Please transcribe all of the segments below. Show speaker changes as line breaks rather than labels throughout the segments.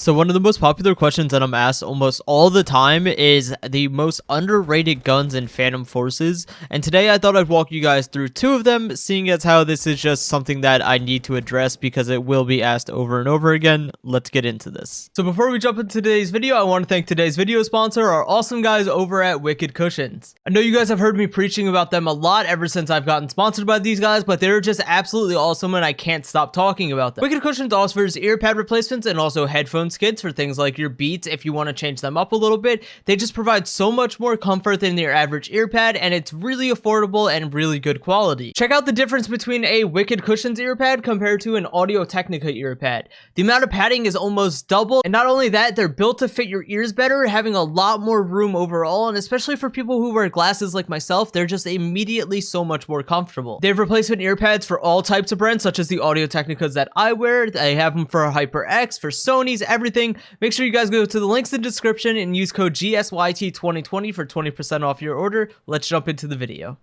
So one of the most popular questions that I'm asked almost all the time is the most underrated guns in Phantom Forces, and today I thought I'd walk you guys through two of them, seeing as how this is just something that I need to address because it will be asked over and over again. Let's get into this. So before we jump into today's video, I want to thank today's video sponsor, our awesome guys over at Wicked Cushions. I know you guys have heard me preaching about them a lot ever since I've gotten sponsored by these guys, but they're just absolutely awesome and I can't stop talking about them. Wicked Cushions offers ear pad replacements and also headphone skids for things like your Beats if you want to change them up a little bit. They just provide so much more comfort than your average ear pad, and it's really affordable and really good quality. Check out the difference between a Wicked Cushions ear pad compared to an Audio Technica ear pad. The amount of padding is almost double, and not only that, they're built to fit your ears better, having a lot more room overall, and especially for people who wear glasses like myself, they're just immediately so much more comfortable. They have replacement ear pads for all types of brands, such as the Audio Technicas that I wear. They have them for HyperX, for Sony's, everything. Make sure you guys go to the links in the description and use code GSYT2020 for 20% off your order. Let's jump into the video.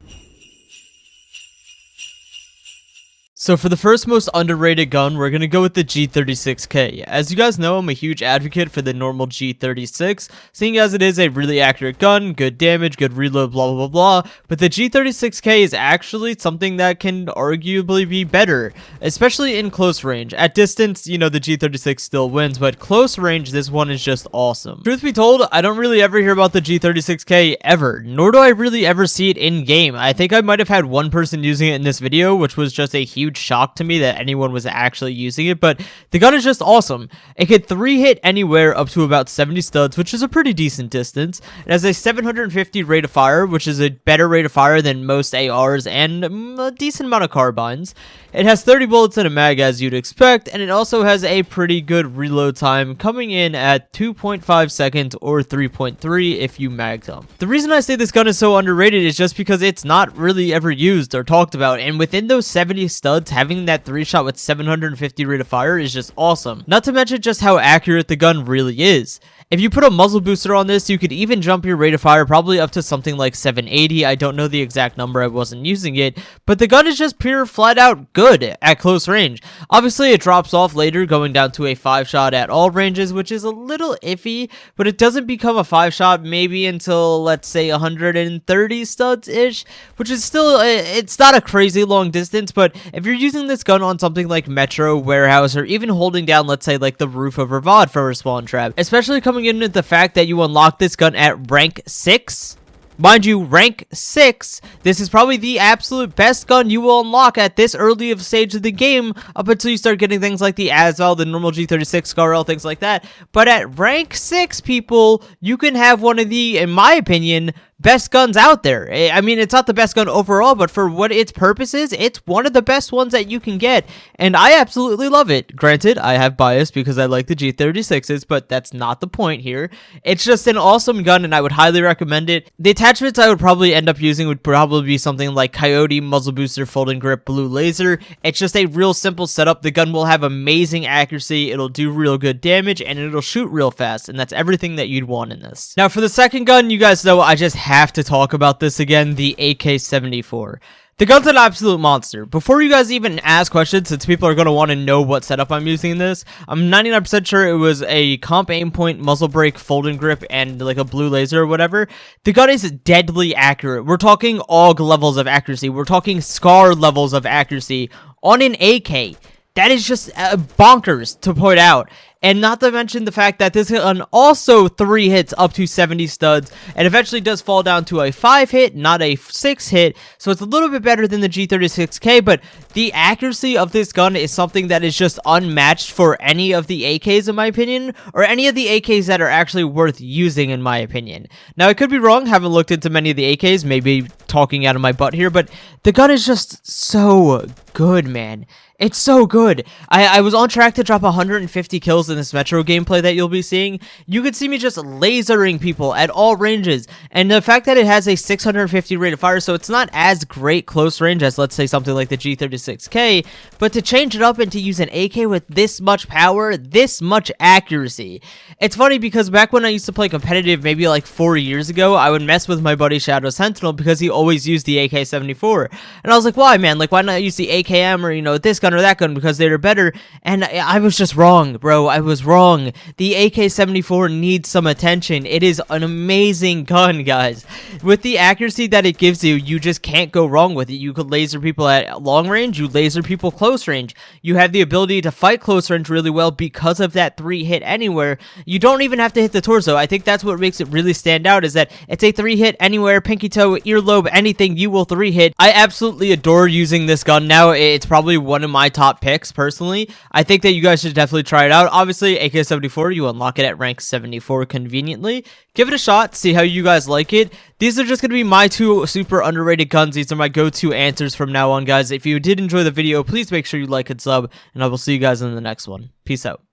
So for the first most underrated gun, we're going to go with the G36K. As you guys know, I'm a huge advocate for the normal G36, seeing as it is a really accurate gun, good damage, good reload, blah blah blah blah, but the G36K is actually something that can arguably be better, especially in close range. At distance, you know, the G36 still wins, but close range, this one is just awesome. Truth be told, I don't really ever hear about the G36K ever, nor do I really ever see it in game. I think I might have had one person using it in this video, which was just a huge shock to me that anyone was actually using it, but the gun is just awesome. It can 3-hit anywhere up to about 70 studs, which is a pretty decent distance. It has a 750 rate of fire, which is a better rate of fire than most ARs and a decent amount of carbines. It has 30 bullets in a mag, as you'd expect, and it also has a pretty good reload time, coming in at 2.5 seconds or 3.3 if you mag them. The reason I say this gun is so underrated is just because it's not really ever used or talked about, and within those 70 studs, having that 3-shot with 750 rate of fire is just awesome. Not to mention just how accurate the gun really is. If you put a muzzle booster on this, you could even jump your rate of fire probably up to something like 780. I don't know the exact number, I wasn't using it, but the gun is just pure flat out good at close range. Obviously, it drops off later, going down to a 5-shot at all ranges, which is a little iffy, but it doesn't become a 5-shot maybe until, let's say, 130 studs-ish, which is still, it's not a crazy long distance, but if you're using this gun on something like Metro, Warehouse, or even holding down, let's say, like the roof of Ravad for a spawn trap, especially coming in with the fact that you unlock this gun at rank 6. Mind you, rank 6, this is probably the absolute best gun you will unlock at this early of stage of the game, up until you start getting things like the Asval, the normal G36, Scarl, things like that. But at rank 6, people, you can have one of the, in my opinion, best guns out there. I mean, it's not the best gun overall, but for what its purpose is, it's one of the best ones that you can get, and I absolutely love it. Granted, I have bias because I like the G36s, but that's not the point here. It's just an awesome gun, and I would highly recommend it. The attachments I would probably end up using would probably be something like Coyote, Muzzle Booster, Folding Grip, Blue Laser. It's just a real simple setup. The gun will have amazing accuracy, it'll do real good damage, and it'll shoot real fast, and that's everything that you'd want in this. Now, for the second gun, you guys know I just have to talk about this again, the AK-74. The gun's an absolute monster. Before you guys even ask questions, since people are going to want to know what setup I'm using in this, I'm 99% sure it was a comp aim point, muzzle brake, folding grip, and like a blue laser or whatever. The gun is deadly accurate. We're talking AUG levels of accuracy. We're talking SCAR levels of accuracy on an AK. That is just bonkers to point out. And not to mention the fact that this gun also 3 hits up to 70 studs, and eventually does fall down to a 5-hit, not a 6-hit, so it's a little bit better than the G36K, but the accuracy of this gun is something that is just unmatched for any of the AKs in my opinion, or any of the AKs that are actually worth using in my opinion. Now, I could be wrong, haven't looked into many of the AKs, maybe talking out of my butt here, but the gun is just so good, man. It's so good. I was on track to drop 150 kills in this Metro gameplay that you'll be seeing. You could see me just lasering people at all ranges, and the fact that it has a 650 rate of fire, so it's not as great close range as, let's say, something like the G36K, but to change it up and to use an AK with this much power, this much accuracy. It's funny because back when I used to play competitive maybe like 4 years ago, I would mess with my buddy Shadow Sentinel because he always used the AK-74, and I was like, why, man? Like, why not use the AKM or, you know, this gun gun or that gun because they were better, and I was just wrong, bro. I was wrong. The AK-74 needs some attention. It is an amazing gun, guys. With the accuracy that it gives you, you just can't go wrong with it. You could laser people at long range, you laser people close range. You have the ability to fight close range really well because of that 3-hit anywhere. You don't even have to hit the torso. I think that's what makes it really stand out, is that it's a 3-hit anywhere, pinky toe, earlobe, anything you will 3-hit. I absolutely adore using this gun now. It's probably one of my top picks personally. I think that you guys should definitely try it out. Obviously, AK-74, you unlock it at rank 74 conveniently. Give it a shot, see how you guys like it. These are just going to be my 2 super underrated guns. These are my go-to answers from now on, guys. If you did enjoy the video, please make sure you like and sub, and I will see you guys in the next one. Peace out.